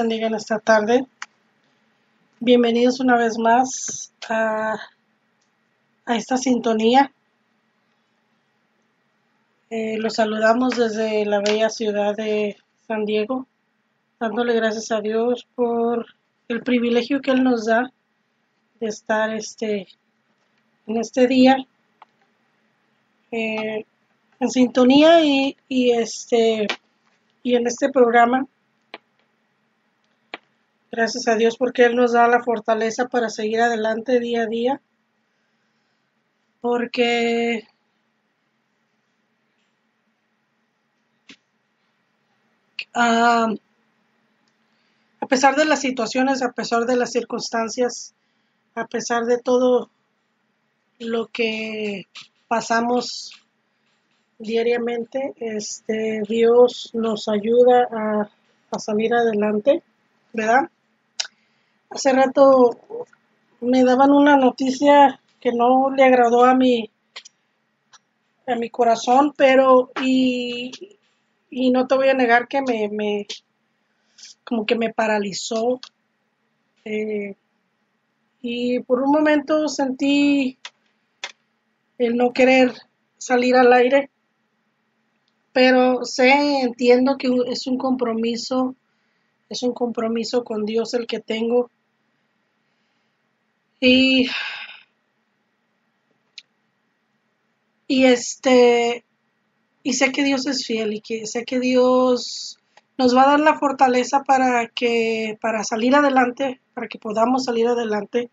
bendiga en esta tarde. Bienvenidos una vez más a esta sintonía. Los saludamos desde la bella ciudad de San Diego, dándole gracias a Dios por el privilegio que Él nos da de estar en este día en sintonía y en este programa. Gracias a Dios porque Él nos da la fortaleza para seguir adelante día a día, porque a pesar de las situaciones, a pesar de las circunstancias, a pesar de todo lo que pasamos diariamente, Dios nos ayuda a salir adelante, ¿verdad? Hace rato me daban una noticia que no le agradó a mi corazón, pero y no te voy a negar que como que me paralizó, y por un momento sentí el no querer salir al aire, pero entiendo que es un compromiso con Dios el que tengo, y y y sé que Dios es fiel y que sé que Dios nos va a dar la fortaleza para salir adelante, para que podamos salir adelante,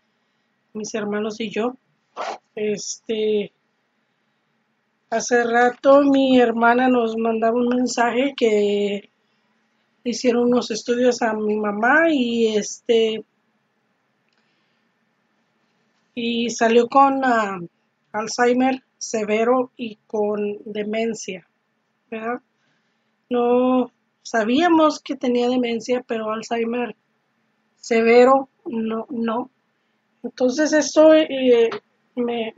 mis hermanos y yo. Hace rato mi hermana nos mandaba un mensaje que hicieron unos estudios a mi mamá y salió con Alzheimer severo y con demencia, ¿verdad? No sabíamos que tenía demencia, pero Alzheimer severo no. Entonces esto me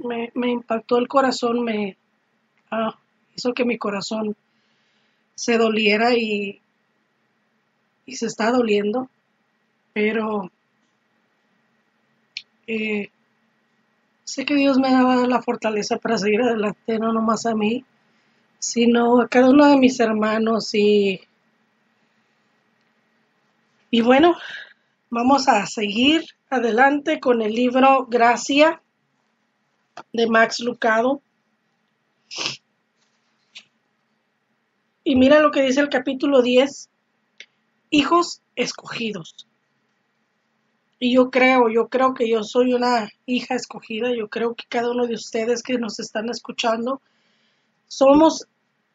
impactó el corazón, hizo que mi corazón se doliera y se está doliendo, pero sé que Dios me daba la fortaleza para seguir adelante, no nomás a mí, sino a cada uno de mis hermanos y bueno, vamos a seguir adelante con el libro Gracia de Max Lucado. Y mira lo que dice el capítulo 10, hijos escogidos. Y yo creo que yo soy una hija escogida, yo creo que cada uno de ustedes que nos están escuchando somos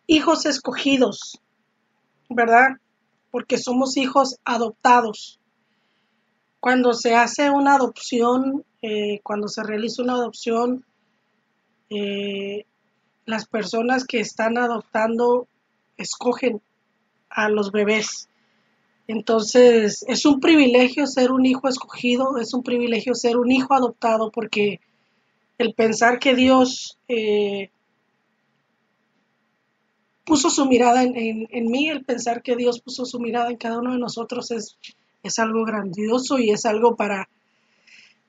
hijos escogidos, ¿verdad? Porque somos hijos adoptados. Cuando se hace una adopción, cuando se realiza una adopción, las personas que están adoptando escogen a los bebés. Entonces, es un privilegio ser un hijo escogido, es un privilegio ser un hijo adoptado, porque el pensar que Dios puso su mirada en mí, el pensar que Dios puso su mirada en cada uno de nosotros es algo grandioso y es algo para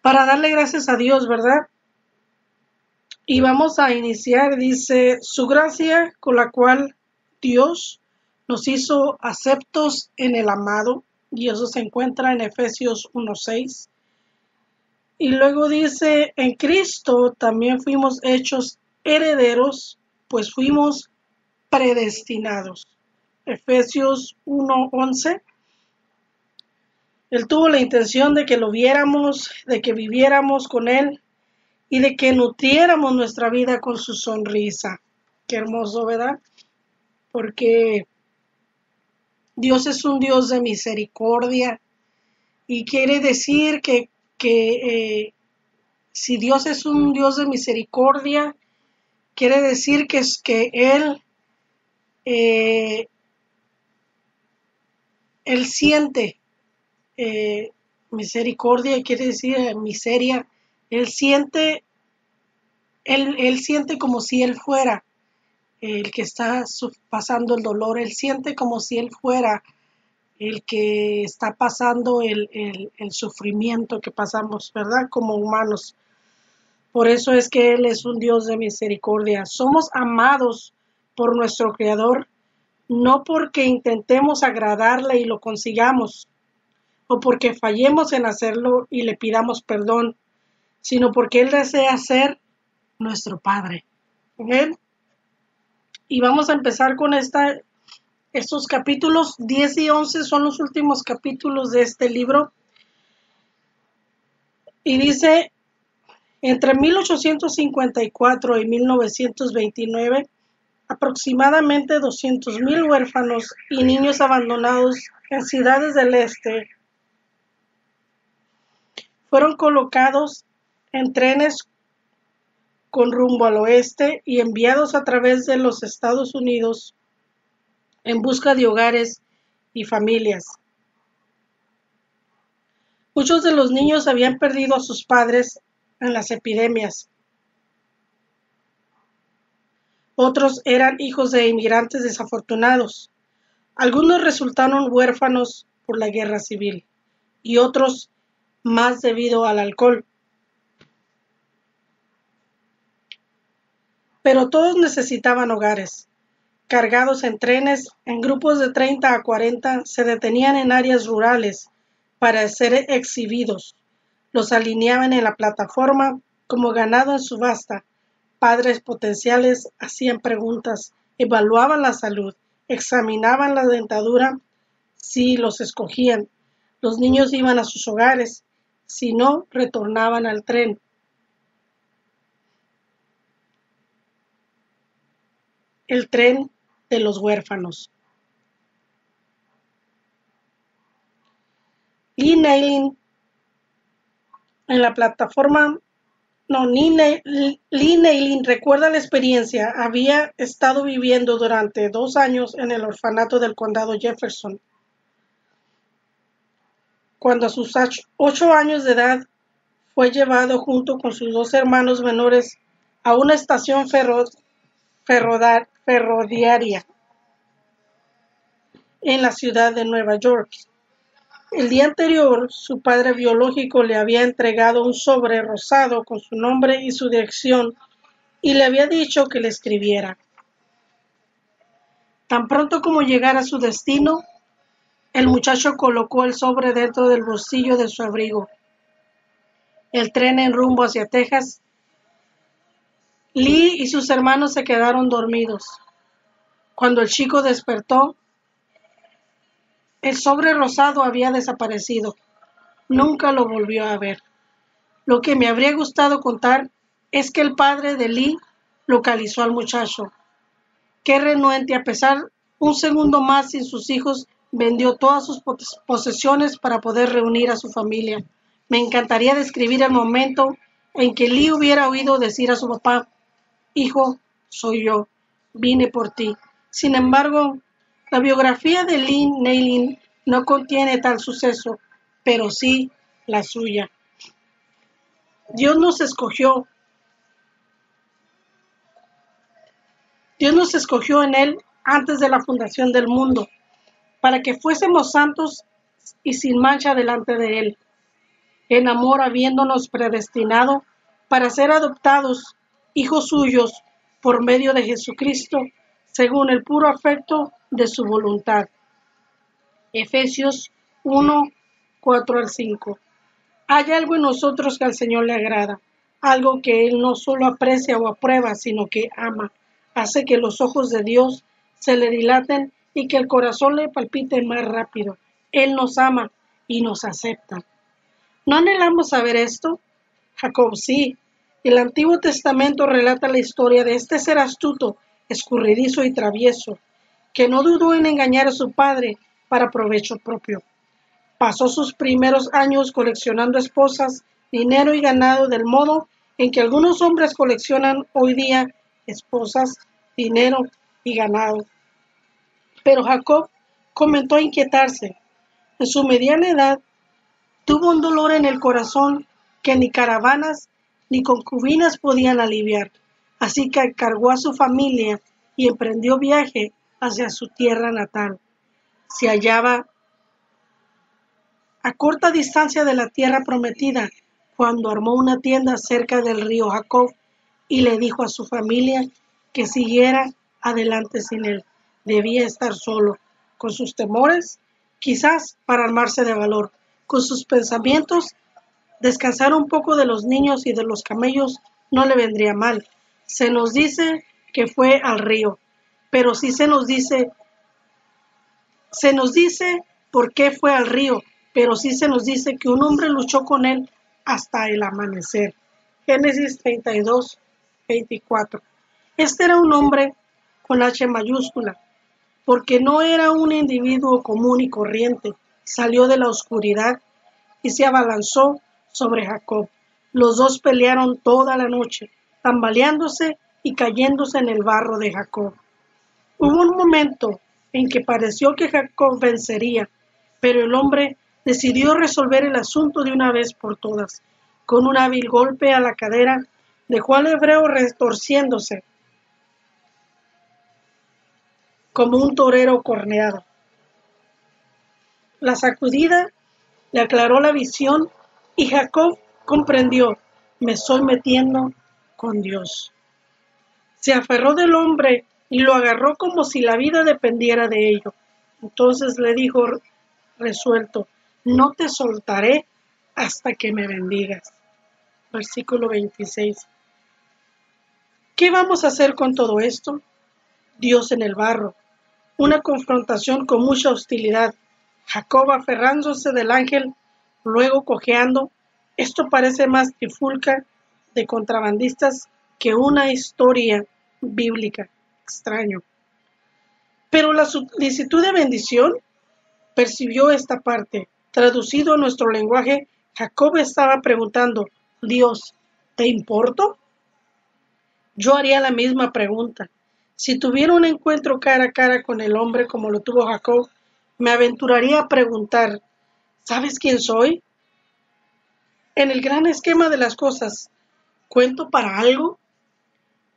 darle gracias a Dios, ¿verdad? Y vamos a iniciar, dice, su gracia con la cual Dios nos hizo aceptos en el amado, y eso se encuentra en Efesios 1:6. Y luego dice, en Cristo también fuimos hechos herederos, pues fuimos predestinados. Efesios 1:11. Él tuvo la intención de que lo viéramos, de que viviéramos con Él y de que nutriéramos nuestra vida con su sonrisa. Qué hermoso, ¿verdad? Porque Dios es un Dios de misericordia y quiere decir que si Dios es un Dios de misericordia, quiere decir que es que eh, Él siente misericordia, quiere decir miseria. Él siente como si Él fuera el que está pasando el dolor. Él siente como si Él fuera el que está pasando el sufrimiento que pasamos, ¿verdad? Como humanos. Por eso es que Él es un Dios de misericordia. Somos amados por nuestro Creador, no porque intentemos agradarle y lo consigamos, o porque fallemos en hacerlo y le pidamos perdón, sino porque Él desea ser nuestro Padre. ¿Ven? Y vamos a empezar con estos capítulos 10 y 11 son los últimos capítulos de este libro. Y dice, entre 1854 y 1929, aproximadamente 200,000 huérfanos y niños abandonados en ciudades del este fueron colocados en trenes con rumbo al oeste y enviados a través de los Estados Unidos en busca de hogares y familias. Muchos de los niños habían perdido a sus padres en las epidemias. Otros eran hijos de inmigrantes desafortunados. Algunos resultaron huérfanos por la guerra civil y otros más debido al alcohol. Pero todos necesitaban hogares. Cargados en trenes, en grupos de 30 a 40, se detenían en áreas rurales para ser exhibidos. Los alineaban en la plataforma como ganado en subasta. Padres potenciales hacían preguntas, evaluaban la salud, examinaban la dentadura si los escogían. Los niños iban a sus hogares, si no, retornaban al tren. El tren de los huérfanos. Lee Neiling en la plataforma. Lee Neiling recuerda la experiencia. Había estado viviendo durante 2 años en el orfanato del condado Jefferson. Cuando a sus 8 años de edad fue llevado junto con sus 2 hermanos menores a una estación ferroviaria en la ciudad de Nueva York. El día anterior, su padre biológico le había entregado un sobre rosado con su nombre y su dirección y le había dicho que le escribiera. Tan pronto como llegara a su destino, el muchacho colocó el sobre dentro del bolsillo de su abrigo. El tren en rumbo hacia Texas. Lee y sus hermanos se quedaron dormidos. Cuando el chico despertó, el sobre rosado había desaparecido. Nunca lo volvió a ver. Lo que me habría gustado contar es que el padre de Lee localizó al muchacho. Qué renuente, a pesar un segundo más sin sus hijos, vendió todas sus posesiones para poder reunir a su familia. Me encantaría describir el momento en que Lee hubiera oído decir a su papá, hijo, soy yo, vine por ti. Sin embargo, la biografía de Lee Neiling no contiene tal suceso, pero sí la suya. Dios nos escogió en Él antes de la fundación del mundo, para que fuésemos santos y sin mancha delante de Él, en amor habiéndonos predestinado para ser adoptados hijos suyos por medio de Jesucristo, según el puro afecto de su voluntad. Efesios 1, 4 al 5. Hay algo en nosotros que al Señor le agrada, algo que Él no solo aprecia o aprueba, sino que ama. Hace que los ojos de Dios se le dilaten y que el corazón le palpite más rápido. Él nos ama y nos acepta. ¿No anhelamos saber esto? Jacob sí. El Antiguo Testamento relata la historia de este ser astuto, escurridizo y travieso, que no dudó en engañar a su padre para provecho propio. Pasó sus primeros años coleccionando esposas, dinero y ganado, del modo en que algunos hombres coleccionan hoy día esposas, dinero y ganado. Pero Jacob comenzó a inquietarse. En su mediana edad tuvo un dolor en el corazón que ni caravanas ni concubinas podían aliviar. Así que cargó a su familia y emprendió viaje hacia su tierra natal. Se hallaba a corta distancia de la tierra prometida, cuando armó una tienda cerca del río Jacob y le dijo a su familia que siguiera adelante sin él. Debía estar solo, con sus temores, quizás para armarse de valor, con sus pensamientos, descansar un poco de los niños y de los camellos no le vendría mal. Se nos dice que fue al río, pero sí se nos dice por qué fue al río, pero sí se nos dice que un hombre luchó con él hasta el amanecer. Génesis 32, 24. Este era un hombre con H mayúscula, porque no era un individuo común y corriente. Salió de la oscuridad y se abalanzó sobre Jacob. Los dos pelearon toda la noche, tambaleándose y cayéndose en el barro de Jacob. Hubo un momento en que pareció que Jacob vencería, pero el hombre decidió resolver el asunto de una vez por todas. Con un hábil golpe a la cadera, dejó al hebreo retorciéndose como un torero corneado. La sacudida le aclaró la visión y Jacob comprendió: me estoy metiendo con Dios. Se aferró del hombre y lo agarró como si la vida dependiera de ello. Entonces le dijo resuelto: no te soltaré hasta que me bendigas. Versículo 26. ¿Qué vamos a hacer con todo esto? Dios en el barro. Una confrontación con mucha hostilidad. Jacob aferrándose del ángel, luego cojeando. Esto parece más trifulca de contrabandistas que una historia bíblica. Extraño. Pero la solicitud de bendición percibió esta parte. Traducido a nuestro lenguaje, Jacob estaba preguntando: Dios, ¿te importo? Yo haría la misma pregunta. Si tuviera un encuentro cara a cara con el hombre como lo tuvo Jacob, me aventuraría a preguntar: ¿sabes quién soy? En el gran esquema de las cosas, ¿cuento para algo?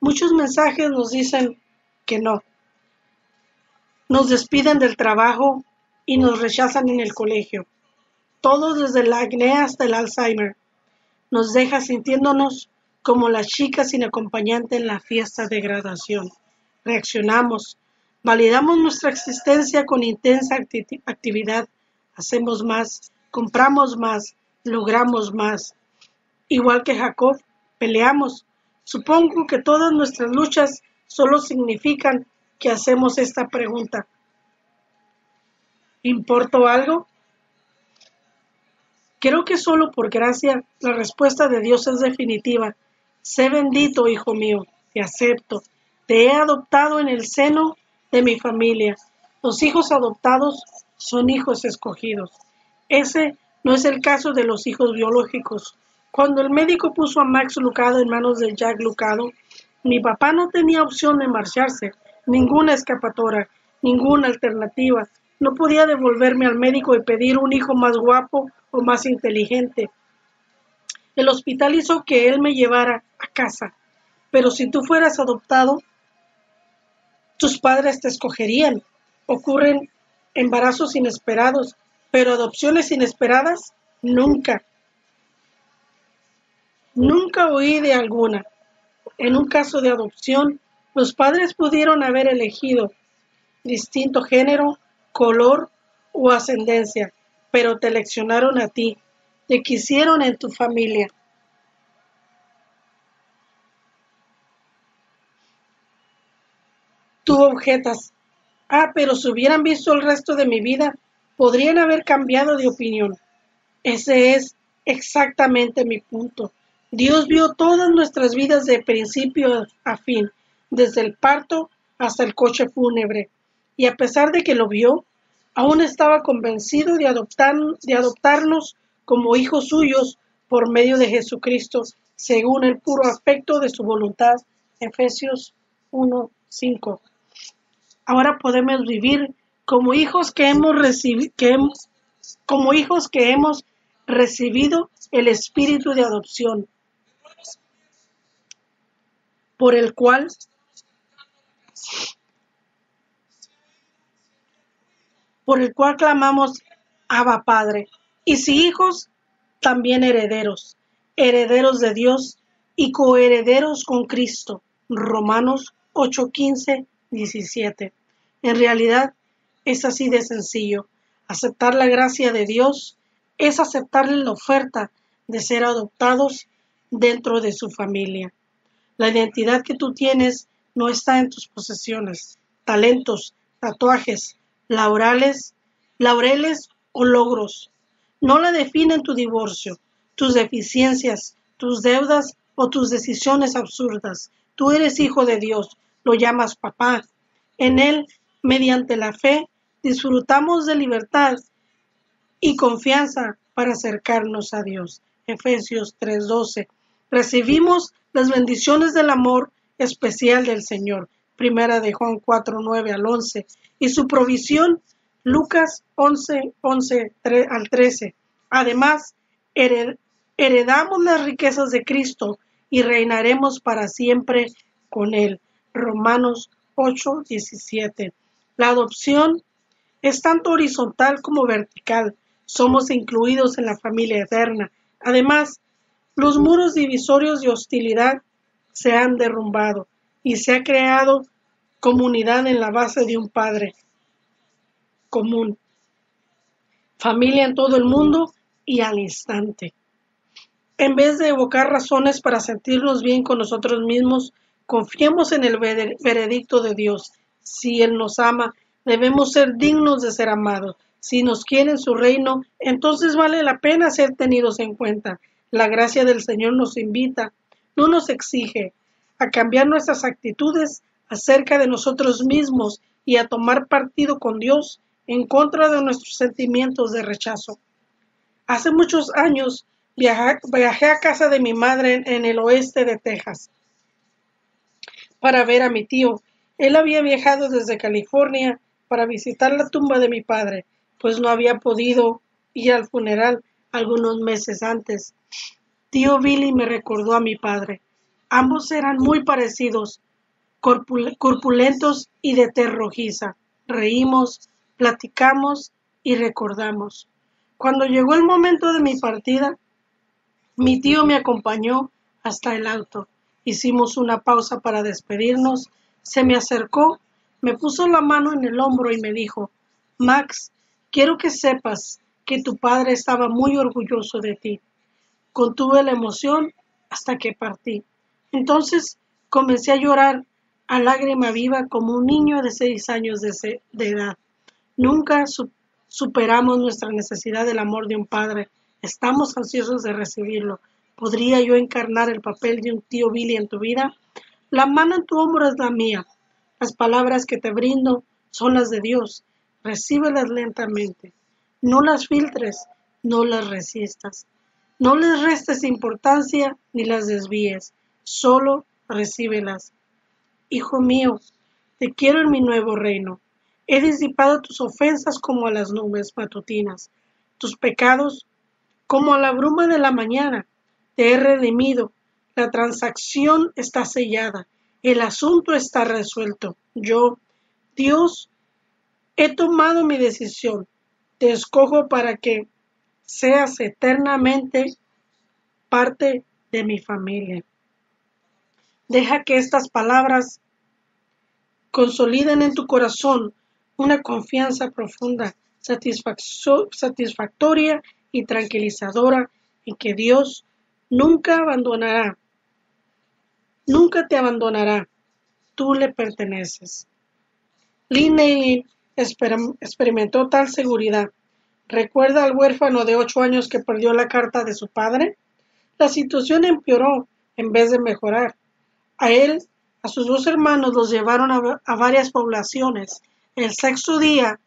Muchos mensajes nos dicen que no. Nos despiden del trabajo y nos rechazan en el colegio. Todo desde el acné hasta el Alzheimer. Nos deja sintiéndonos como las chicas sin acompañante en la fiesta de graduación. Reaccionamos, validamos nuestra existencia con intensa actividad, hacemos más, compramos más, logramos más. Igual que Jacob, peleamos. Supongo que todas nuestras luchas solo significan que hacemos esta pregunta: ¿importo algo? Creo que solo por gracia la respuesta de Dios es definitiva. Sé bendito, hijo mío, te acepto. Te he adoptado en el seno de mi familia. Los hijos adoptados son hijos escogidos. Ese no es el caso de los hijos biológicos. Cuando el médico puso a Max Lucado en manos de Jack Lucado, mi papá no tenía opción de marcharse, ninguna escapatoria, ninguna alternativa. No podía devolverme al médico y pedir un hijo más guapo o más inteligente. El hospital hizo que él me llevara a casa. Pero si tú fueras adoptado, tus padres te escogerían. Ocurren embarazos inesperados, pero adopciones inesperadas, nunca. Nunca oí de alguna. En un caso de adopción, los padres pudieron haber elegido distinto género, color o ascendencia, pero te eleccionaron a ti, te quisieron en tu familia. Tú objetas: pero si hubieran visto el resto de mi vida, podrían haber cambiado de opinión. Ese es exactamente mi punto. Dios vio todas nuestras vidas de principio a fin, desde el parto hasta el coche fúnebre, y a pesar de que lo vio, aún estaba convencido de adoptarnos como hijos suyos por medio de Jesucristo, según el puro afecto de su voluntad. Efesios 1:5. Ahora podemos vivir como hijos que hemos recibido el espíritu de adopción, por el cual clamamos: Abba Padre. y si hijos, también herederos, herederos de Dios y coherederos con Cristo. Romanos 8, 15, 17. En realidad es así de sencillo. Aceptar la gracia de Dios es aceptarle la oferta de ser adoptados dentro de su familia. La identidad que tú tienes no está en tus posesiones, talentos, tatuajes, laureles o logros. No la definen tu divorcio, tus deficiencias, tus deudas o tus decisiones absurdas. Tú eres hijo de Dios, lo llamas papá. En Él, mediante la fe, disfrutamos de libertad y confianza para acercarnos a Dios. Efesios 3:12. Recibimos las bendiciones del amor especial del Señor. Primera de Juan 4:9 al 11. Y su provisión, Lucas 11:11 al 13. Además, heredamos las riquezas de Cristo y reinaremos para siempre con Él. Romanos 8:17. La adopción es tanto horizontal como vertical. Somos incluidos en la familia eterna. Además, los muros divisorios de hostilidad se han derrumbado y se ha creado comunidad en la base de un Padre común, familia en todo el mundo y al instante. En vez de evocar razones para sentirnos bien con nosotros mismos, confiemos en el veredicto de Dios. Si Él nos ama, debemos ser dignos de ser amados. Si nos quiere en su reino, entonces vale la pena ser tenidos en cuenta. La gracia del Señor nos invita, no nos exige, a cambiar nuestras actitudes acerca de nosotros mismos y a tomar partido con Dios en contra de nuestros sentimientos de rechazo. Hace muchos años viajé a casa de mi madre en el oeste de Texas para ver a mi tío. Él había viajado desde California para visitar la tumba de mi padre, pues no había podido ir al funeral algunos meses antes. Tío Billy me recordó a mi padre. Ambos eran muy parecidos, corpulentos y de tez rojiza. Reímos, platicamos y recordamos. Cuando llegó el momento de mi partida, mi tío me acompañó hasta el auto. Hicimos una pausa para despedirnos. Se me acercó, me puso la mano en el hombro y me dijo: Max, quiero que sepas que tu padre estaba muy orgulloso de ti. Contuve la emoción hasta que partí. Entonces comencé a llorar a lágrima viva como un niño de 6 años de edad. Nunca superamos nuestra necesidad del amor de un padre. Estamos ansiosos de recibirlo. ¿Podría yo encarnar el papel de un tío Billy en tu vida? La mano en tu hombro es la mía. Las palabras que te brindo son las de Dios. Recíbelas lentamente. No las filtres, no las resistas. No les restes importancia ni las desvíes. Solo recíbelas. Hijo mío, te quiero en mi nuevo reino. He disipado tus ofensas como a las nubes matutinas, tus pecados como a la bruma de la mañana. Te he redimido, la transacción está sellada, el asunto está resuelto. Yo, Dios, he tomado mi decisión. Te escojo para que seas eternamente parte de mi familia. Deja que estas palabras consoliden en tu corazón una confianza profunda, satisfactoria y tranquilizadora en que Dios nunca te abandonará. Tú le perteneces. Linney experimentó tal seguridad. ¿Recuerda al huérfano de 8 años que perdió la carta de su padre? La situación empeoró en vez de mejorar. A él, a sus 2 hermanos los llevaron a varias poblaciones. El 6º día,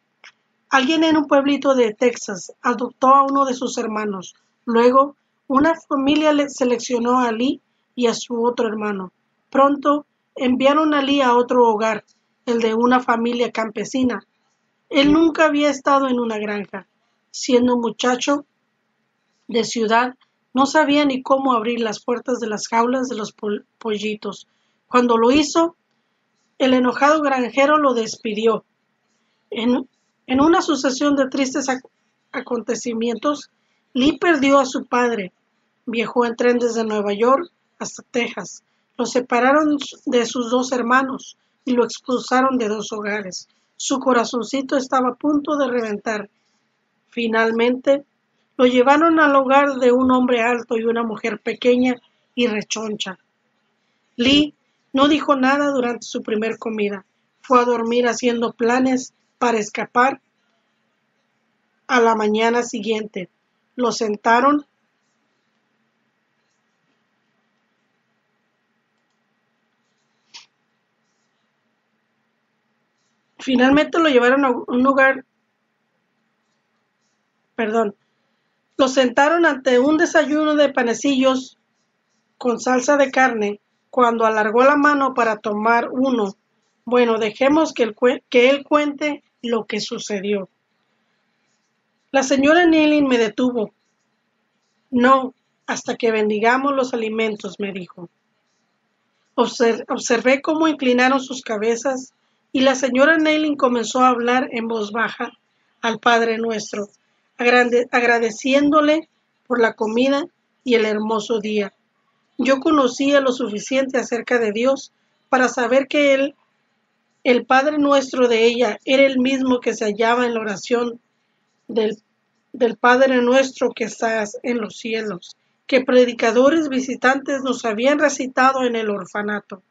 alguien en un pueblito de Texas adoptó a uno de sus hermanos. Luego, una familia seleccionó a Lee y a su otro hermano. Pronto, enviaron a Lee a otro hogar, el de una familia campesina. Él nunca había estado en una granja. Siendo un muchacho de ciudad, no sabía ni cómo abrir las puertas de las jaulas de los pollitos. Cuando lo hizo, el enojado granjero lo despidió. En una sucesión de tristes acontecimientos, Lee perdió a su padre. Viajó en tren desde Nueva York hasta Texas. Lo separaron de sus dos hermanos y lo expulsaron de dos hogares. Su corazoncito estaba a punto de reventar. Finalmente, lo llevaron al hogar de un hombre alto y una mujer pequeña y rechoncha. Lee no dijo nada durante su primer comida. Fue a dormir haciendo planes para escapar a la mañana siguiente. Lo sentaron. Finalmente lo llevaron a un lugar, perdón, lo sentaron ante un desayuno de panecillos con salsa de carne. Cuando alargó la mano para tomar uno, bueno, dejemos que él cuente lo que sucedió. La señora Neilin me detuvo. No, hasta que bendigamos los alimentos, me dijo. Observé cómo inclinaron sus cabezas y la señora Neilin comenzó a hablar en voz baja al Padre Nuestro, agradeciéndole por la comida y el hermoso día. Yo conocía lo suficiente acerca de Dios para saber que Él, el Padre Nuestro de ella, era el mismo que se hallaba en la oración del Padre Nuestro que estás en los cielos, que predicadores visitantes nos habían recitado en el orfanato.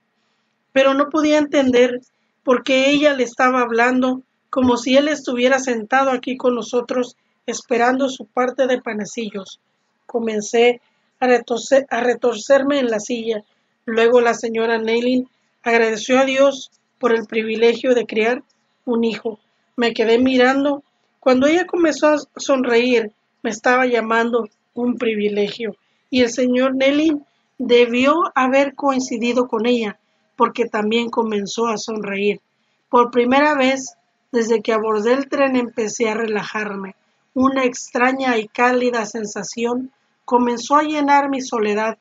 Pero no podía entender por qué ella le estaba hablando como si él estuviera sentado aquí con nosotros esperando su parte de panecillos. Comencé a retorcerme en la silla. Luego la señora Neilin agradeció a Dios por el privilegio de criar un hijo. Me quedé mirando. Cuando ella comenzó a sonreír, me estaba llamando un privilegio. Y el señor Neilin debió haber coincidido con ella, porque también comenzó a sonreír. Por primera vez, desde que abordé el tren, empecé a relajarme. Una extraña y cálida sensación comenzó a llenar mi soledad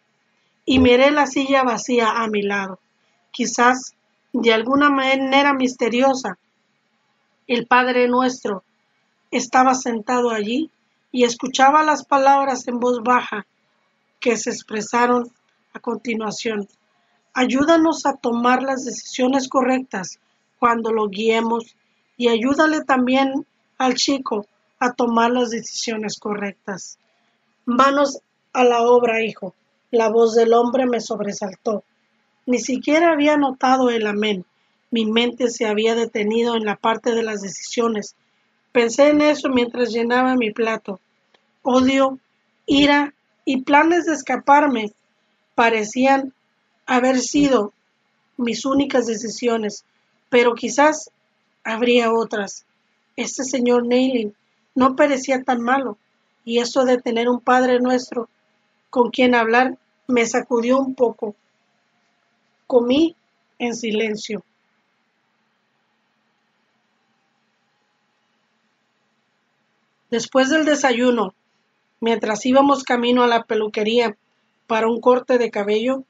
y miré la silla vacía a mi lado. Quizás, de alguna manera misteriosa, el Padre Nuestro estaba sentado allí y escuchaba las palabras en voz baja que se expresaron a continuación. Ayúdanos a tomar las decisiones correctas cuando lo guiemos y ayúdale también al chico a tomar las decisiones correctas. Manos a la obra, hijo. La voz del hombre me sobresaltó. Ni siquiera había notado el amén. Mi mente se había detenido en la parte de las decisiones. Pensé en eso mientras llenaba mi plato. Odio, ira y planes de escaparme parecían haber sido mis únicas decisiones, pero quizás habría otras. Este señor Neilin no parecía tan malo, y eso de tener un Padre Nuestro con quien hablar me sacudió un poco. Comí en silencio. Después del desayuno, mientras íbamos camino a la peluquería para un corte de cabello,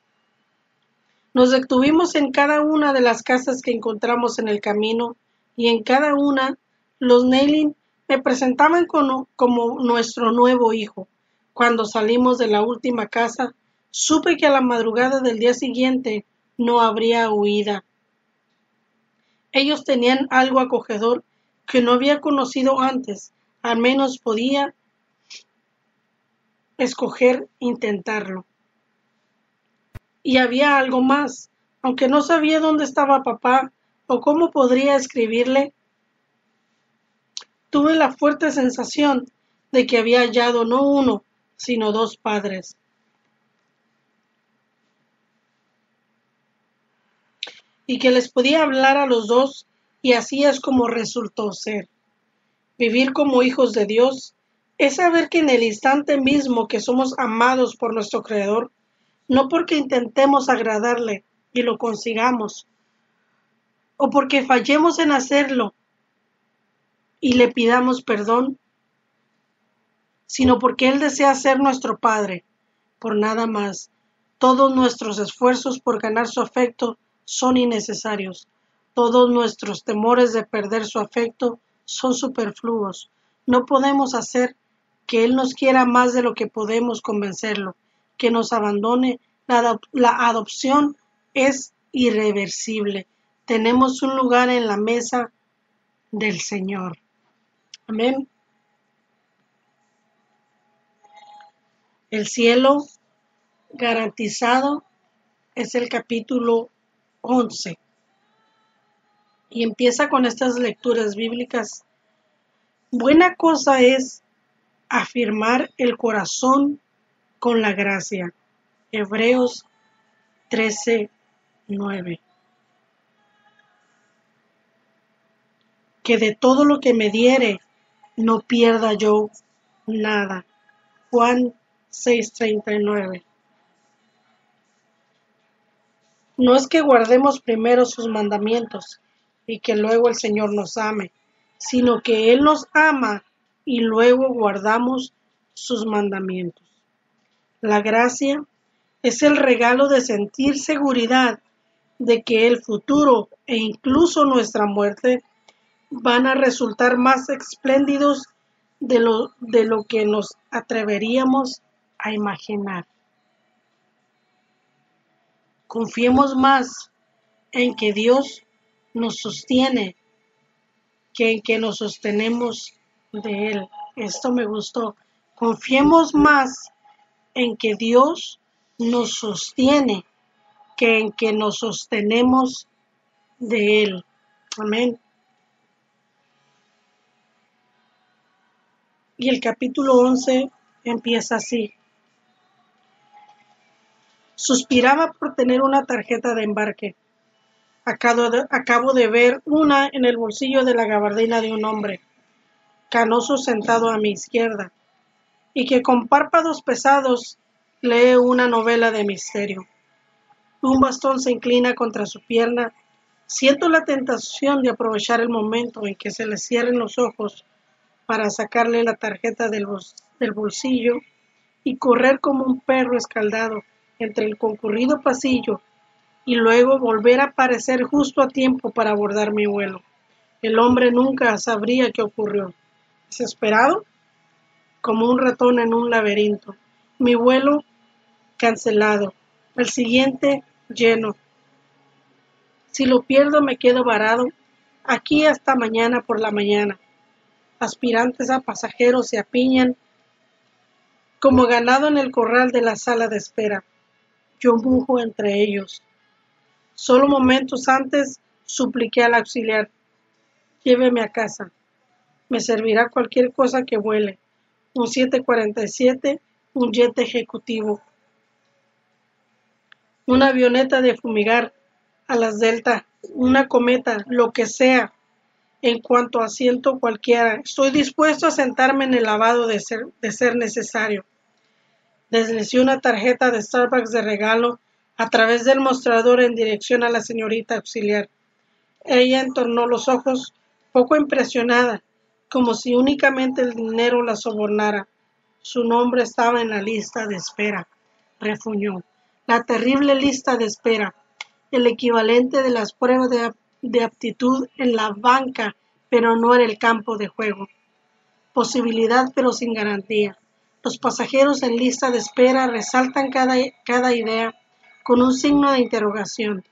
nos detuvimos en cada una de las casas que encontramos en el camino y en cada una los Neilin me presentaban como nuestro nuevo hijo. Cuando salimos de la última casa, supe que a la madrugada del día siguiente no habría huida. Ellos tenían algo acogedor que no había conocido antes, al menos podía escoger intentarlo. Y había algo más. Aunque no sabía dónde estaba papá o cómo podría escribirle, tuve la fuerte sensación de que había hallado no uno, sino dos padres. Y que les podía hablar a los dos, y así es como resultó ser. Vivir como hijos de Dios es saber que en el instante mismo que somos amados por nuestro Creador, no porque intentemos agradarle y lo consigamos, o porque fallemos en hacerlo y le pidamos perdón, sino porque Él desea ser nuestro Padre, por nada más. Todos nuestros esfuerzos por ganar su afecto son innecesarios. Todos nuestros temores de perder su afecto son superfluos. No podemos hacer que Él nos quiera más de lo que podemos convencerlo, que nos abandone. La adopción es irreversible. Tenemos un lugar en la mesa del Señor. Amén. El cielo garantizado es el capítulo 11 y empieza con estas lecturas bíblicas. Buena cosa es afirmar el corazón con la gracia. Hebreos 13:9. Que de todo lo que me diere no pierda yo nada. Juan 6:39. No es que guardemos primero sus mandamientos y que luego el Señor nos ame, sino que Él nos ama y luego guardamos sus mandamientos. La gracia es el regalo de sentir seguridad de que el futuro e incluso nuestra muerte van a resultar más espléndidos de lo que nos atreveríamos a imaginar. Confiemos más en que Dios nos sostiene que en que nos sostenemos de Él. Esto me gustó. Confiemos más en que Dios nos sostiene que en que nos sostenemos de Él. Amén. Y el capítulo 11 empieza así. Suspiraba por tener una tarjeta de embarque. Acabo de ver una en el bolsillo de la gabardina de un hombre, canoso sentado a mi izquierda, y que con párpados pesados lee una novela de misterio. Un bastón se inclina contra su pierna. Siento la tentación de aprovechar el momento en que se le cierren los ojos para sacarle la tarjeta del bolsillo y correr como un perro escaldado entre el concurrido pasillo y luego volver a aparecer justo a tiempo para abordar mi vuelo. El hombre nunca sabría qué ocurrió. Desesperado, como un ratón en un laberinto. Mi vuelo cancelado. El siguiente lleno. Si lo pierdo me quedo varado aquí hasta mañana por la mañana. Aspirantes a pasajeros se apiñan como ganado en el corral de la sala de espera. Yo mujo entre ellos. Solo momentos antes supliqué al auxiliar: lléveme a casa. Me servirá cualquier cosa que vuele. Un 747, un jet ejecutivo, una avioneta de fumigar, alas delta, una cometa, lo que sea. En cuanto a asiento cualquiera, estoy dispuesto a sentarme en el lavado de ser necesario. Deslizé una tarjeta de Starbucks de regalo a través del mostrador en dirección a la señorita auxiliar. Ella entornó los ojos, poco impresionada, como si únicamente el dinero la sobornara. Su nombre estaba en la lista de espera, refuñó. La terrible lista de espera, el equivalente de las pruebas de aptitud en la banca, pero no en el campo de juego. Posibilidad, pero sin garantía. Los pasajeros en lista de espera resaltan cada idea con un signo de interrogación.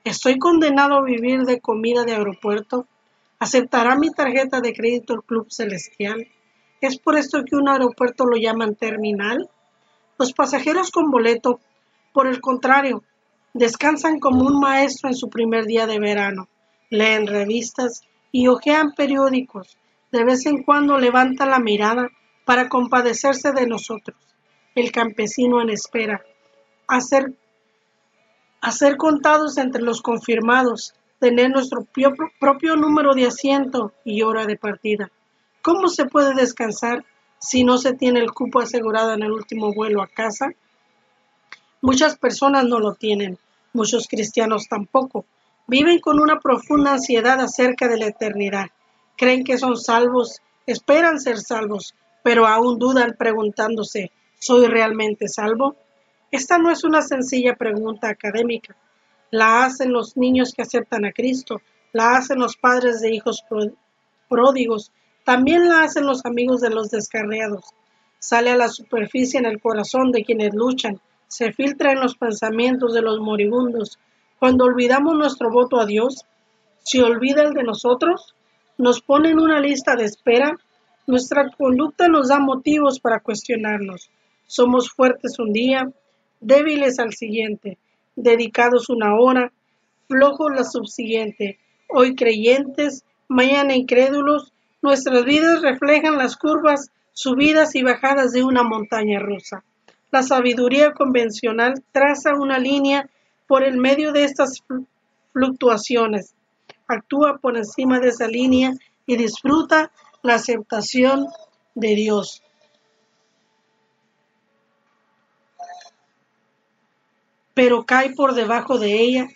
¿Estoy condenado a vivir de comida de aeropuerto? ¿Aceptará mi tarjeta de crédito el Club Celestial? ¿Es por esto que un aeropuerto lo llaman terminal? Los pasajeros con boleto, por el contrario, descansan como un maestro en su primer día de verano. Leen revistas y hojean periódicos. De vez en cuando levantan la mirada para compadecerse de nosotros, el campesino en espera, a ser contados entre los confirmados, tener nuestro propio número de asiento y hora de partida. ¿Cómo se puede descansar si no se tiene el cupo asegurado en el último vuelo a casa? Muchas personas no lo tienen, muchos cristianos tampoco. Viven con una profunda ansiedad acerca de la eternidad. Creen que son salvos, esperan ser salvos, pero aún dudan preguntándose: ¿soy realmente salvo? Esta no es una sencilla pregunta académica. La hacen los niños que aceptan a Cristo, la hacen los padres de hijos pródigos, también la hacen los amigos de los descarriados. sale a la superficie en el corazón de quienes luchan, se filtra en los pensamientos de los moribundos. Cuando olvidamos nuestro voto a Dios, si olvida el de nosotros, nos pone en una lista de espera. Nuestra conducta nos da motivos para cuestionarnos. Somos fuertes un día, débiles al siguiente, dedicados una hora, flojos la subsiguiente. Hoy creyentes, mañana incrédulos, nuestras vidas reflejan las curvas, subidas y bajadas de una montaña rusa. La sabiduría convencional traza una línea por el medio de estas fluctuaciones. Actúa por encima de esa línea y disfruta la aceptación de Dios. Pero cae por debajo de ella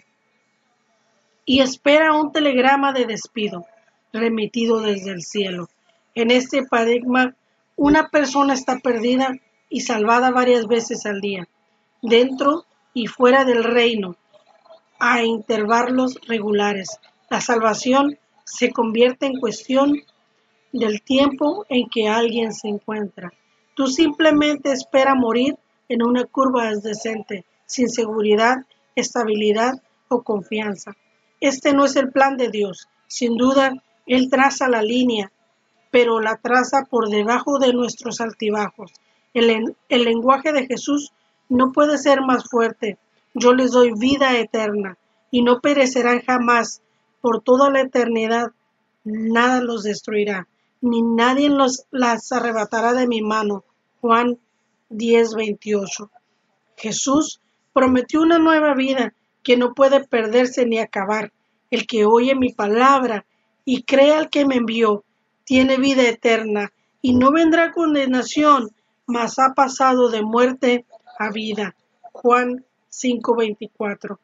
y espera un telegrama de despido remitido desde el cielo. En este paradigma, una persona está perdida y salvada varias veces al día, dentro y fuera del reino, a intervalos regulares. La salvación se convierte en cuestión del tiempo en que alguien se encuentra. Tú simplemente espera morir en una curva ascendente, sin seguridad, estabilidad o confianza. Este no es el plan de Dios. Sin duda, Él traza la línea, pero la traza por debajo de nuestros altibajos. El lenguaje de Jesús no puede ser más fuerte. Yo les doy vida eterna y no perecerán jamás. Por toda la eternidad, nada los destruirá, ni nadie las arrebatará de mi mano. Juan 10:28. Jesús prometió una nueva vida que no puede perderse ni acabar. El que oye mi palabra y cree al que me envió, tiene vida eterna y no vendrá condenación, mas ha pasado de muerte a vida. Juan 5:24.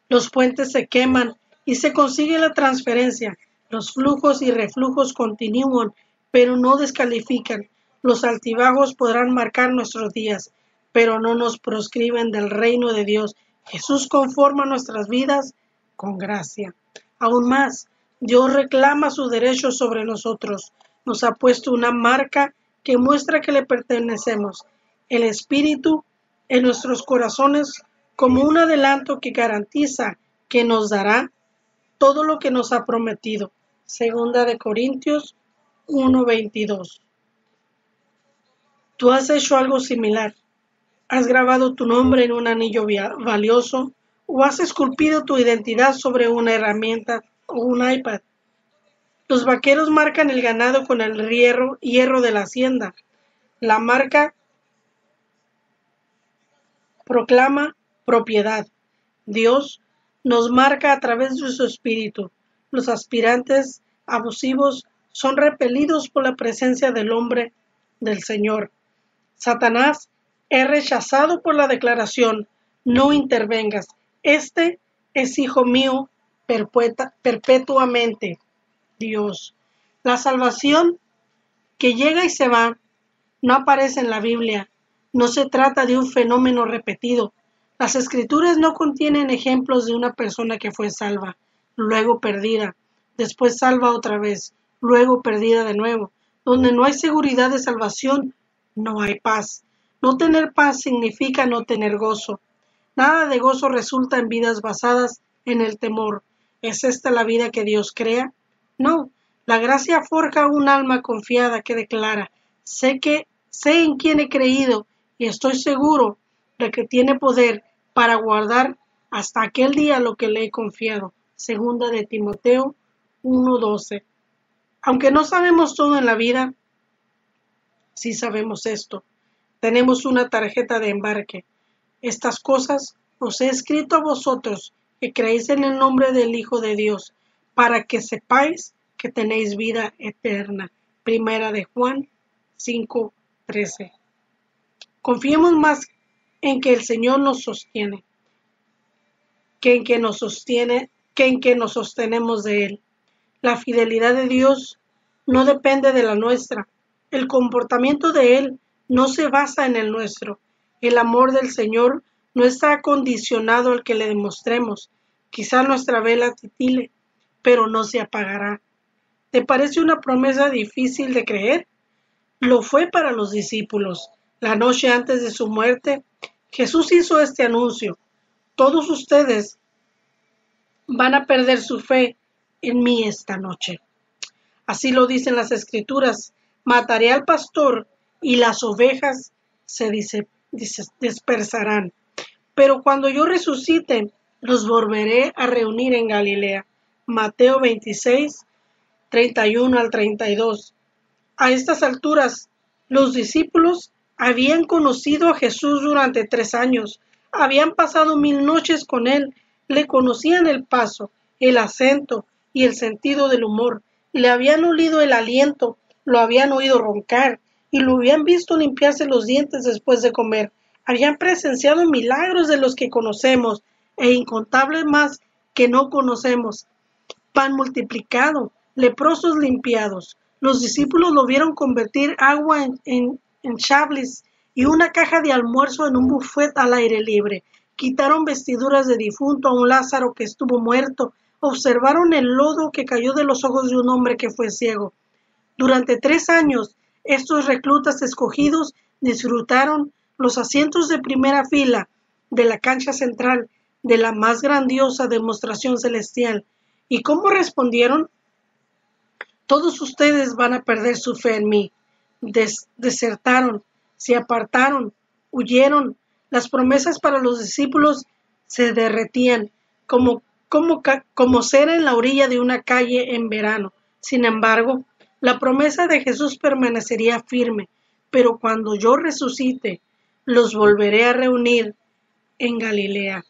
Los puentes se queman y se consigue la transferencia. Los flujos y reflujos continúan, pero no descalifican. Los altibajos podrán marcar nuestros días, pero no nos proscriben del reino de Dios. Jesús conforma nuestras vidas con gracia. Aún más, Dios reclama su derecho sobre nosotros. Nos ha puesto una marca que muestra que le pertenecemos. El Espíritu en nuestros corazones como un adelanto que garantiza que nos dará todo lo que nos ha prometido. Segunda de Corintios 1:22. Tú has hecho algo similar. ¿Has grabado tu nombre en un anillo valioso o has esculpido tu identidad sobre una herramienta o un iPad? Los vaqueros marcan el ganado con el hierro de la hacienda. La marca proclama propiedad. Dios nos marca a través de su espíritu. Los aspirantes abusivos son repelidos por la presencia del hombre del Señor. Satanás es rechazado por la declaración: no intervengas. Este es hijo mío perpetuamente. Dios. La salvación que llega y se va no aparece en la Biblia. No se trata de un fenómeno repetido. Las Escrituras no contienen ejemplos de una persona que fue salva, luego perdida, después salva otra vez, luego perdida de nuevo. Donde no hay seguridad de salvación, no hay paz. No tener paz significa no tener gozo. Nada de gozo resulta en vidas basadas en el temor. ¿Es esta la vida que Dios crea? No. La gracia forja un alma confiada que declara: sé en quién he creído y estoy seguro de que tiene poder para guardar hasta aquel día lo que le he confiado. Segunda de Timoteo 1:12. Aunque no sabemos todo en la vida, sí sabemos esto. Tenemos una tarjeta de embarque. Estas cosas os he escrito a vosotros que creéis en el nombre del Hijo de Dios, para que sepáis que tenéis vida eterna. Primera de Juan 5:13. Confiemos más en que el Señor nos sostiene, que en que nos sostenemos de Él. La fidelidad de Dios no depende de la nuestra. El comportamiento de Él no se basa en el nuestro. El amor del Señor no está condicionado al que le demostremos. Quizá nuestra vela titile, pero no se apagará. ¿Te parece una promesa difícil de creer? lo fue para los discípulos. La noche antes de su muerte, Jesús hizo este anuncio: todos ustedes van a perder su fe en mí esta noche. Así lo dicen las Escrituras: mataré al pastor y las ovejas se dispersarán. Pero cuando yo resucite, los volveré a reunir en Galilea. Mateo 26, 31 al 32. A estas alturas, los discípulos habían conocido a Jesús durante 3 años, habían pasado 1000 noches con él, le conocían el paso, el acento y el sentido del humor, le habían olido el aliento, lo habían oído roncar y lo habían visto limpiarse los dientes después de comer. Habían presenciado milagros de los que conocemos e incontables más que no conocemos: pan multiplicado, leprosos limpiados. Los discípulos lo vieron convertir agua en chablis y una caja de almuerzo en un buffet al aire libre. Quitaron vestiduras de difunto a un Lázaro que estuvo muerto. Observaron el lodo que cayó de los ojos de un hombre que fue ciego. Durante 3 años, estos reclutas escogidos disfrutaron los asientos de primera fila de la cancha central de la más grandiosa demostración celestial. ¿Y cómo respondieron? Todos ustedes van a perder su fe en mí. Desertaron, se apartaron, huyeron. Las promesas para los discípulos se derretían como cera en la orilla de una calle en verano. Sin embargo, la promesa de Jesús permanecería firme. Pero cuando yo resucite, los volveré a reunir en Galilea.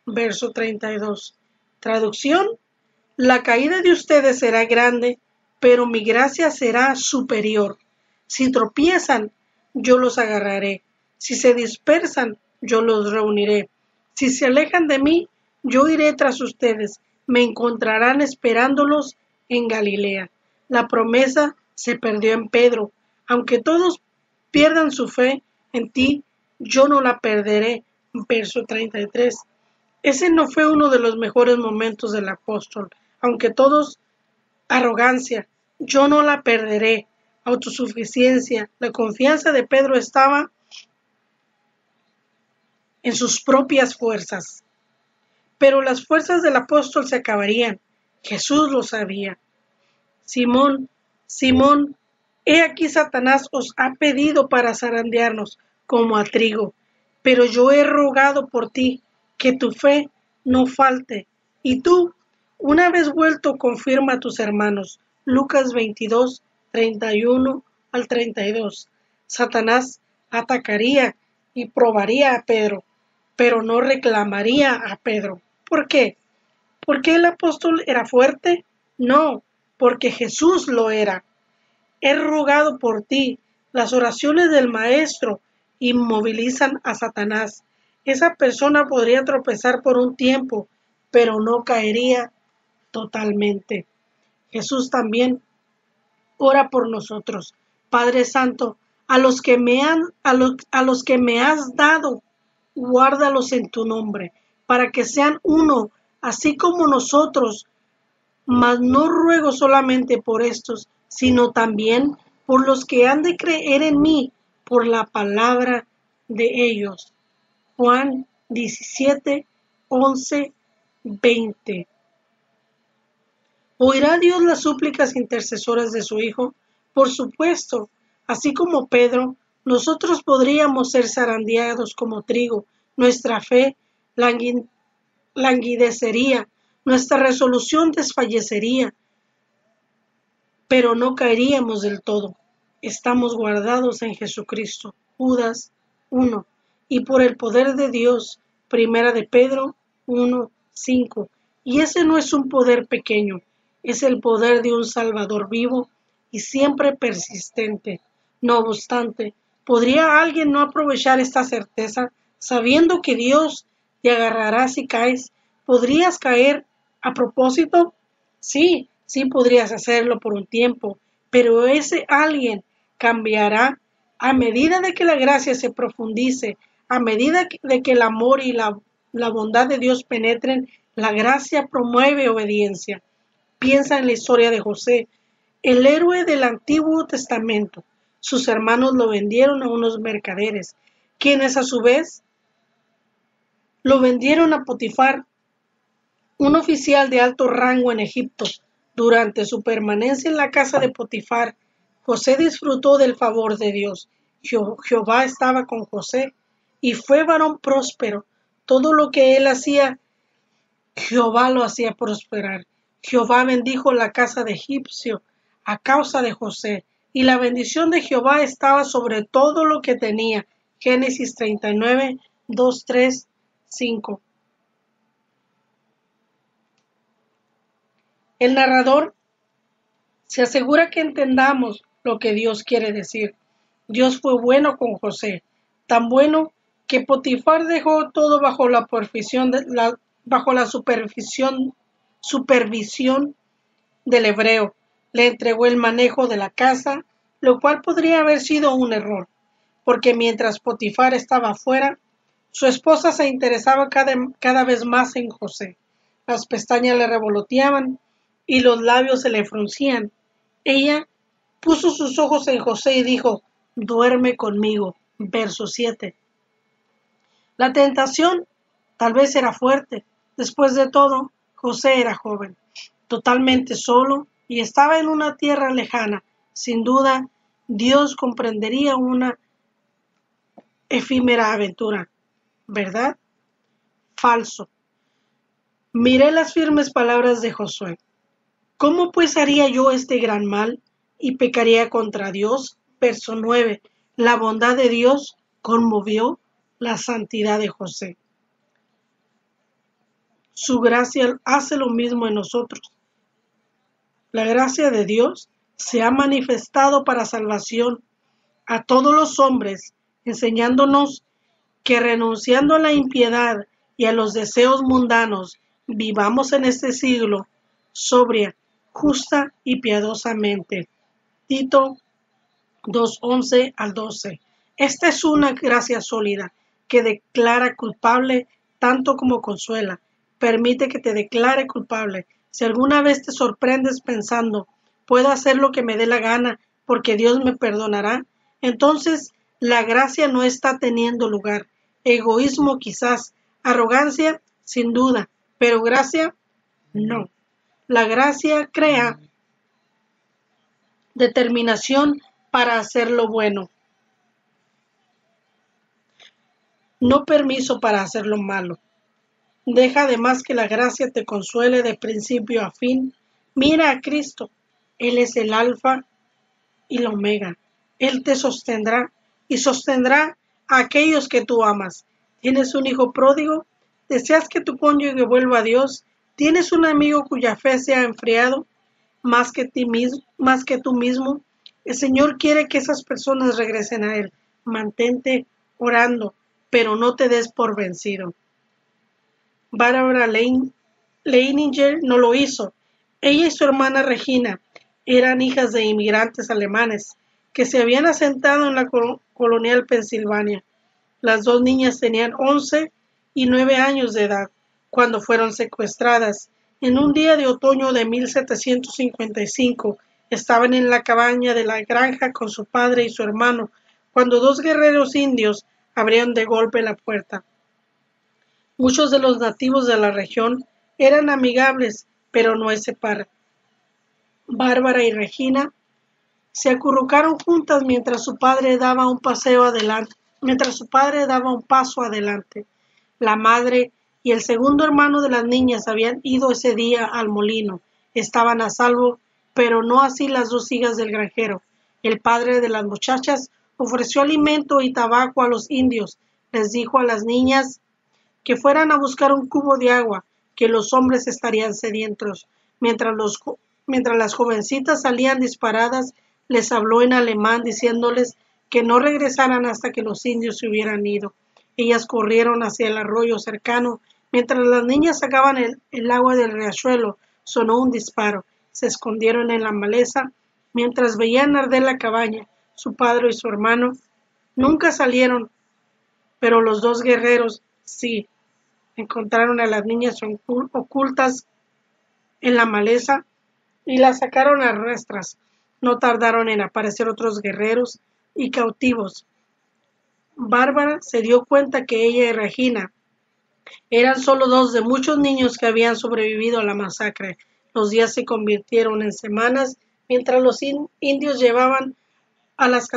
Verso 32. Traducción: la caída de ustedes será grande, pero mi gracia será superior. Si tropiezan, yo los agarraré. Si se dispersan, yo los reuniré. Si se alejan de mí, yo iré tras ustedes. Me encontrarán esperándolos en Galilea. La promesa se perdió en Pedro. Aunque todos pierdan su fe en ti, yo no la perderé. Verso 33. Ese no fue uno de los mejores momentos del apóstol. Aunque todos arrogancia, yo no la perderé. Autosuficiencia, la confianza de Pedro estaba en sus propias fuerzas. Pero las fuerzas del apóstol se acabarían. Jesús lo sabía. Simón, Simón, he aquí Satanás os ha pedido para zarandearnos como a trigo, pero yo he rogado por ti, que tu fe no falte, y tú, una vez vuelto, confirma a tus hermanos. Lucas 22, 31 al 32. Satanás atacaría y probaría a Pedro, pero no reclamaría a Pedro. ¿Por qué? ¿Por qué el apóstol era fuerte? No, porque Jesús lo era. He rogado por ti. Las oraciones del Maestro inmovilizan a Satanás. Esa persona podría tropezar por un tiempo, pero no caería totalmente. Jesús también ora por nosotros. Padre Santo, a los que me has dado, guárdalos en tu nombre, para que sean uno, así como nosotros. Mas no ruego solamente por estos, sino también por los que han de creer en mí por la palabra de ellos. Juan 17, 11, 20. ¿Oirá Dios las súplicas intercesoras de su Hijo? Por supuesto, así como Pedro, nosotros podríamos ser zarandeados como trigo. Nuestra fe languidecería, nuestra resolución desfallecería, pero no caeríamos del todo. Estamos guardados en Jesucristo. Judas 1. Y por el poder de Dios, Primera de Pedro 1, 5. Y ese no es un poder pequeño, es el poder de un Salvador vivo y siempre persistente. No obstante, ¿podría alguien no aprovechar esta certeza, sabiendo que Dios te agarrará si caes? ¿Podrías caer a propósito? Sí, sí podrías hacerlo por un tiempo, pero ese alguien cambiará a medida de que la gracia se profundice, a medida de que el amor y la bondad de Dios penetren. La gracia promueve obediencia. Piensa en la historia de José, el héroe del Antiguo Testamento. Sus hermanos lo vendieron a unos mercaderes, quienes a su vez lo vendieron a Potifar, un oficial de alto rango en Egipto. Durante su permanencia en la casa de Potifar, José disfrutó del favor de Dios. Jehová estaba con José y fue varón próspero. Todo lo que él hacía, Jehová lo hacía prosperar. Jehová bendijo la casa de Egipcio a causa de José, y la bendición de Jehová estaba sobre todo lo que tenía. Génesis 39, 2, 3, 5. El narrador se asegura que entendamos lo que Dios quiere decir. Dios fue bueno con José, tan bueno que Potifar dejó todo bajo la supervisión del hebreo. Le entregó el manejo de la casa, lo cual podría haber sido un error, porque mientras Potifar estaba afuera, su esposa se interesaba cada vez más en José. Las pestañas le revoloteaban y los labios se le fruncían. Ella puso sus ojos en José y dijo: duerme conmigo. Verso 7. La tentación tal vez era fuerte. Después de todo, José era joven, totalmente solo y estaba en una tierra lejana. Sin duda, Dios comprendería una efímera aventura, ¿verdad? Falso. Miré las firmes palabras de Josué. ¿Cómo pues haría yo este gran mal y pecaría contra Dios? Verso 9. La bondad de Dios conmovió la santidad de José. Su gracia hace lo mismo en nosotros. La gracia de Dios se ha manifestado para salvación a todos los hombres, enseñándonos que renunciando a la impiedad y a los deseos mundanos, vivamos en este siglo sobria, justa y piadosamente. Tito 2:11 al 12. Esta es una gracia sólida que declara culpable tanto como consuela. Permite que te declare culpable. Si alguna vez te sorprendes pensando, puedo hacer lo que me dé la gana porque Dios me perdonará, entonces la gracia no está teniendo lugar. Egoísmo quizás, arrogancia sin duda, pero gracia no. La gracia crea determinación para hacer lo bueno, no permiso para hacer lo malo. Deja además que la gracia te consuele de principio a fin. Mira a Cristo. Él es el alfa y la omega. Él te sostendrá y sostendrá a aquellos que tú amas. ¿Tienes un hijo pródigo? ¿Deseas que tu cónyuge vuelva a Dios? ¿Tienes un amigo cuya fe se ha enfriado más que tú mismo? El Señor quiere que esas personas regresen a Él. Mantente orando, pero no te des por vencido. Barbara Leininger no lo hizo. Ella y su hermana Regina eran hijas de inmigrantes alemanes que se habían asentado en la colonial Pensilvania. Las dos niñas tenían 11 y 9 años de edad cuando fueron secuestradas. En un día de otoño de 1755 estaban en la cabaña de la granja con su padre y su hermano cuando dos guerreros indios abrieron de golpe la puerta. Muchos de los nativos de la región eran amigables, pero no ese par. Bárbara y Regina se acurrucaron juntas mientras su padre daba un paso adelante. La madre y el segundo hermano de las niñas habían ido ese día al molino. Estaban a salvo, pero no así las dos hijas del granjero. El padre de las muchachas ofreció alimento y tabaco a los indios. Les dijo a las niñas que fueran a buscar un cubo de agua, que los hombres estarían sedientos. Mientras las jovencitas salían disparadas, les habló en alemán diciéndoles que no regresaran hasta que los indios se hubieran ido. Ellas corrieron hacia el arroyo cercano. Mientras las niñas sacaban el agua del riachuelo, sonó un disparo. Se escondieron en la maleza mientras veían arder la cabaña. Su padre y su hermano nunca salieron, pero los dos guerreros sí. Encontraron a las niñas ocultas en la maleza y las sacaron a rastras. No tardaron en aparecer otros guerreros y cautivos. Bárbara se dio cuenta que ella y Regina eran solo dos de muchos niños que habían sobrevivido a la masacre. Los días se convirtieron en semanas mientras los indios llevaban a las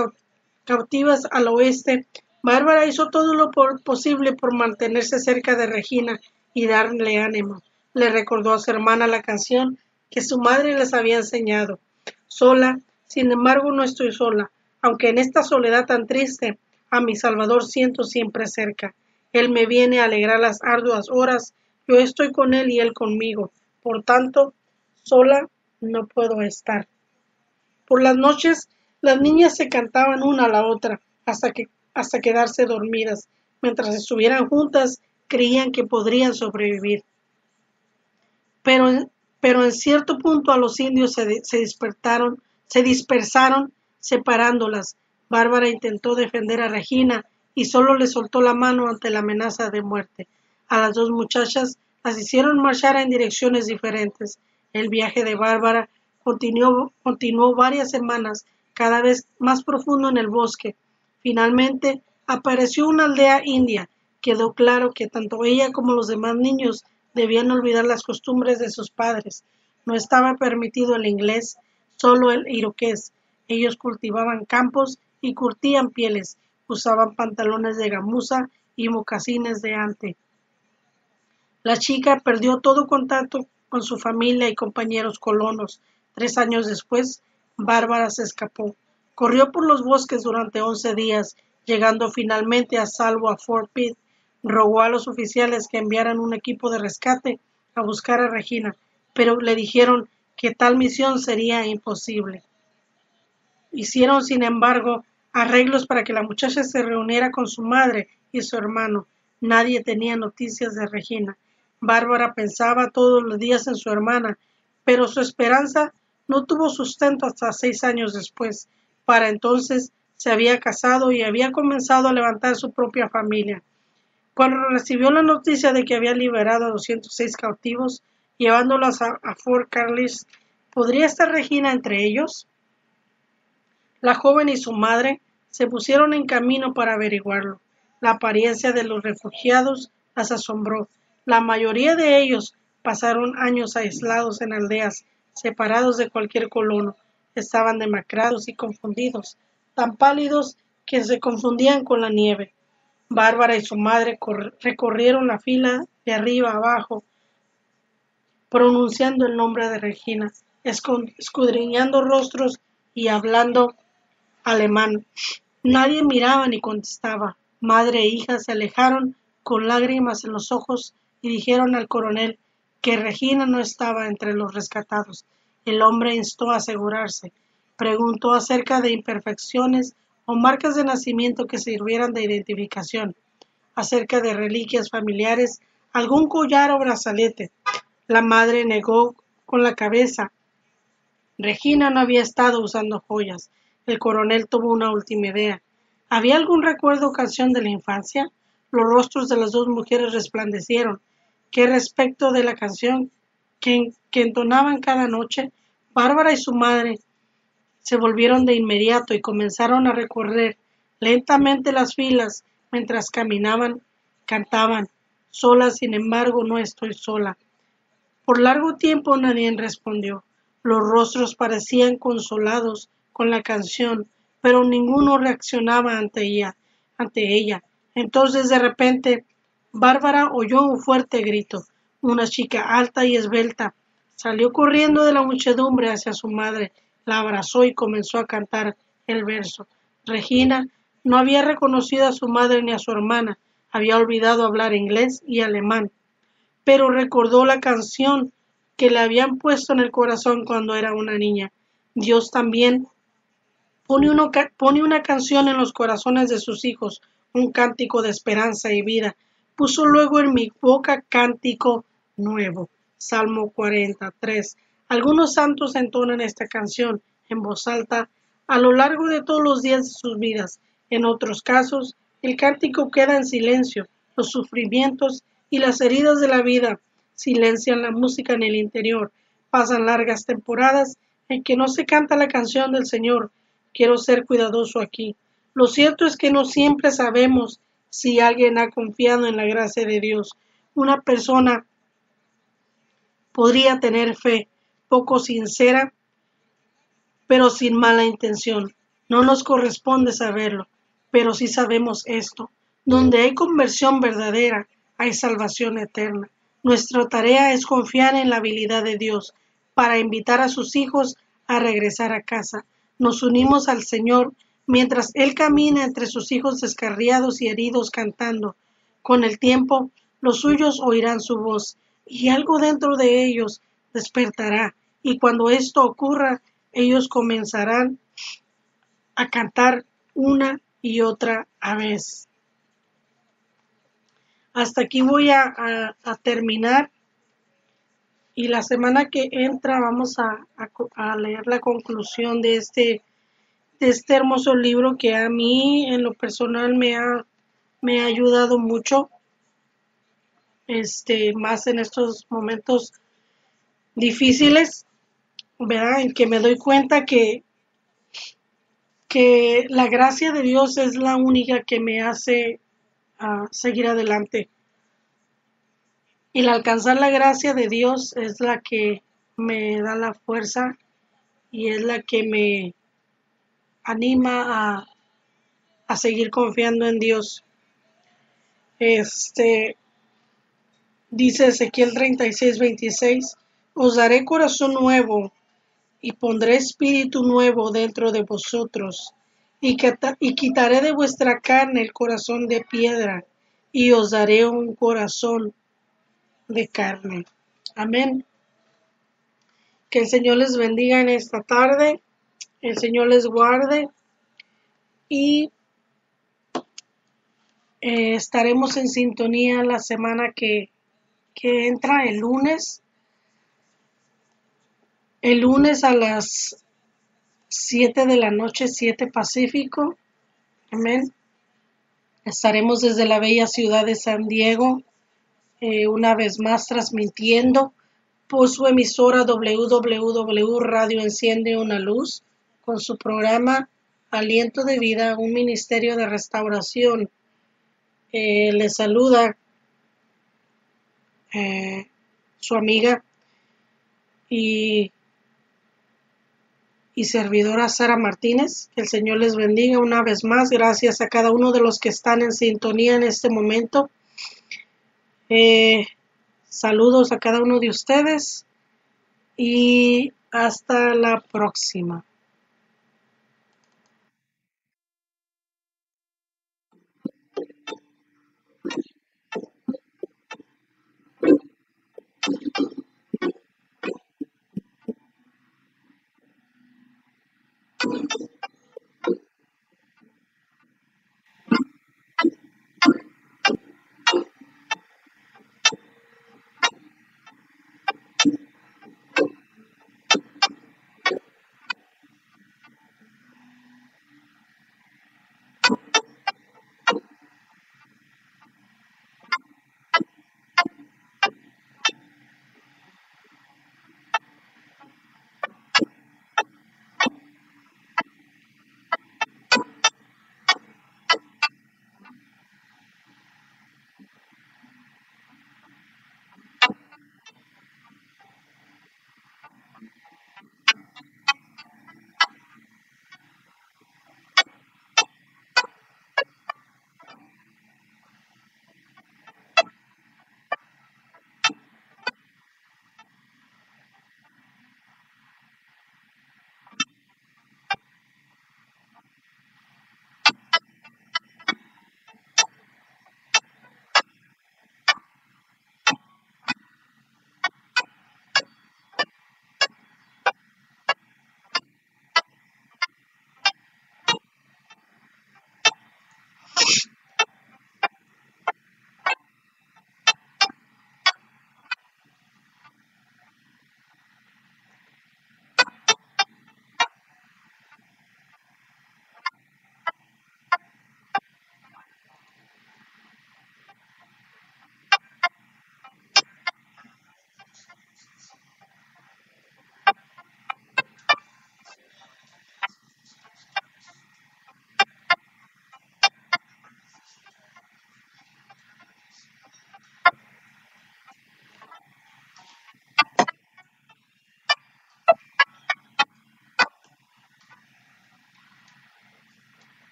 cautivas al oeste. Bárbara hizo todo lo posible por mantenerse cerca de Regina y darle ánimo. Le recordó a su hermana la canción que su madre les había enseñado. Sola, sin embargo, no estoy sola, aunque en esta soledad tan triste, a mi Salvador siento siempre cerca. Él me viene a alegrar las arduas horas, yo estoy con él y él conmigo. Por tanto, sola no puedo estar. Por las noches, las niñas se cantaban una a la otra hasta quedarse dormidas. Mientras estuvieran juntas, creían que podrían sobrevivir. Pero, pero en cierto punto a los indios se dispersaron, separándolas. Bárbara intentó defender a Regina y solo le soltó la mano ante la amenaza de muerte. A las dos muchachas las hicieron marchar en direcciones diferentes. El viaje de Bárbara continuó varias semanas, cada vez más profundo en el bosque. Finalmente apareció una aldea india. Quedó claro que tanto ella como los demás niños debían olvidar las costumbres de sus padres. No estaba permitido el inglés, solo el iroqués. Ellos cultivaban campos y curtían pieles, usaban pantalones de gamuza y mocasines de ante. La chica perdió todo contacto con su familia y compañeros colonos. 3 años después, Bárbara se escapó. Corrió por los bosques durante 11 días, llegando finalmente a salvo a Fort Pitt. Rogó a los oficiales que enviaran un equipo de rescate a buscar a Regina, pero le dijeron que tal misión sería imposible. Hicieron, sin embargo, arreglos para que la muchacha se reuniera con su madre y su hermano. Nadie tenía noticias de Regina. Bárbara pensaba todos los días en su hermana, pero su esperanza no tuvo sustento hasta 6 años después. Para entonces se había casado y había comenzado a levantar su propia familia. Cuando recibió la noticia de que había liberado a 206 cautivos, llevándolos a Fort Carlisle, ¿podría estar Regina entre ellos? La joven y su madre se pusieron en camino para averiguarlo. La apariencia de los refugiados las asombró. La mayoría de ellos pasaron años aislados en aldeas, separados de cualquier colono. Estaban demacrados y confundidos, tan pálidos que se confundían con la nieve. Bárbara y su madre recorrieron la fila de arriba a abajo, pronunciando el nombre de Regina, escudriñando rostros y hablando alemán. Nadie miraba ni contestaba. Madre e hija se alejaron con lágrimas en los ojos y dijeron al coronel que Regina no estaba entre los rescatados. El hombre instó a asegurarse. Preguntó acerca de imperfecciones o marcas de nacimiento que sirvieran de identificación, acerca de reliquias familiares, algún collar o brazalete. La madre negó con la cabeza. Regina no había estado usando joyas. El coronel tuvo una última idea. ¿Había algún recuerdo o canción de la infancia? Los rostros de las dos mujeres resplandecieron. ¿Qué respecto de la canción que entonaban cada noche? Bárbara y su madre se volvieron de inmediato y comenzaron a recorrer lentamente las filas mientras caminaban, cantaban. Sola, sin embargo, no estoy sola. Por largo tiempo nadie respondió. Los rostros parecían consolados con la canción, pero ninguno reaccionaba ante ella. Entonces, de repente, Bárbara oyó un fuerte grito. Una chica alta y esbelta salió corriendo de la muchedumbre hacia su madre, la abrazó y comenzó a cantar el verso. Regina no había reconocido a su madre ni a su hermana, había olvidado hablar inglés y alemán, pero recordó la canción que le habían puesto en el corazón cuando era una niña. Dios también pone una canción en los corazones de sus hijos, un cántico de esperanza y vida. Puso luego en mi boca cántico nuevo. Salmo 43. Algunos santos entonan esta canción en voz alta a lo largo de todos los días de sus vidas. En otros casos, el cántico queda en silencio. Los sufrimientos y las heridas de la vida silencian la música en el interior. Pasan largas temporadas en que no se canta la canción del Señor. Quiero ser cuidadoso aquí. Lo cierto es que no siempre sabemos si alguien ha confiado en la gracia de Dios. Una persona podría tener fe poco sincera, pero sin mala intención. No nos corresponde saberlo, pero sí sabemos esto. Donde hay conversión verdadera, hay salvación eterna. Nuestra tarea es confiar en la habilidad de Dios para invitar a sus hijos a regresar a casa. Nos unimos al Señor mientras Él camina entre sus hijos descarriados y heridos cantando. Con el tiempo, los suyos oirán su voz y algo dentro de ellos despertará. Y cuando esto ocurra, ellos comenzarán a cantar una y otra vez. Hasta aquí voy a terminar y la semana que entra vamos a leer la conclusión de este hermoso libro que a mí en lo personal me ha ayudado mucho, más en estos momentos difíciles, ¿verdad? En que me doy cuenta que la gracia de Dios es la única que me hace seguir adelante. Y el alcanzar la gracia de Dios es la que me da la fuerza y es la que me anima a seguir confiando en Dios. Dice Ezequiel 36:26, os daré corazón nuevo y pondré espíritu nuevo dentro de vosotros, y quitaré de vuestra carne el corazón de piedra, y os daré un corazón de carne. Amén. Que el Señor les bendiga en esta tarde, el Señor les guarde y estaremos en sintonía la semana que entra, el lunes a las 7 de la noche, 7 Pacífico. Amén. Estaremos desde la bella ciudad de San Diego, una vez más transmitiendo por su emisora www Radio Enciende una Luz, con su programa Aliento de Vida, un ministerio de restauración. Les saluda su amiga y servidora Sara Martínez. Que el Señor les bendiga una vez más. Gracias a cada uno de los que están en sintonía en este momento. Saludos a cada uno de ustedes y hasta la próxima.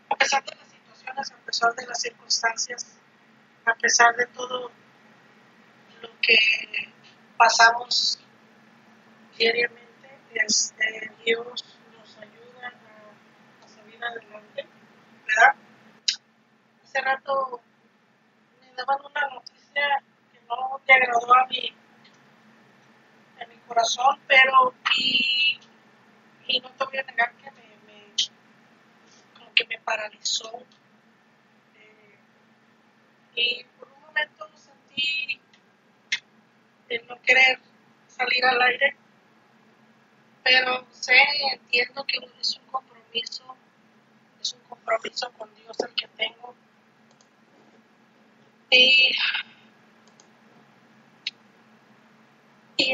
A pesar de las situaciones, a pesar de las circunstancias, a pesar de todo lo que pasamos diariamente, Dios nos ayuda a salir adelante, ¿verdad? Hace rato me daban una noticia que no me agradó a mi corazón, pero y no te voy a negar que como que me paralizó. eh, y por un momento sentí el no querer salir al aire, pero entiendo que es un compromiso con Dios el que tengo. Y, y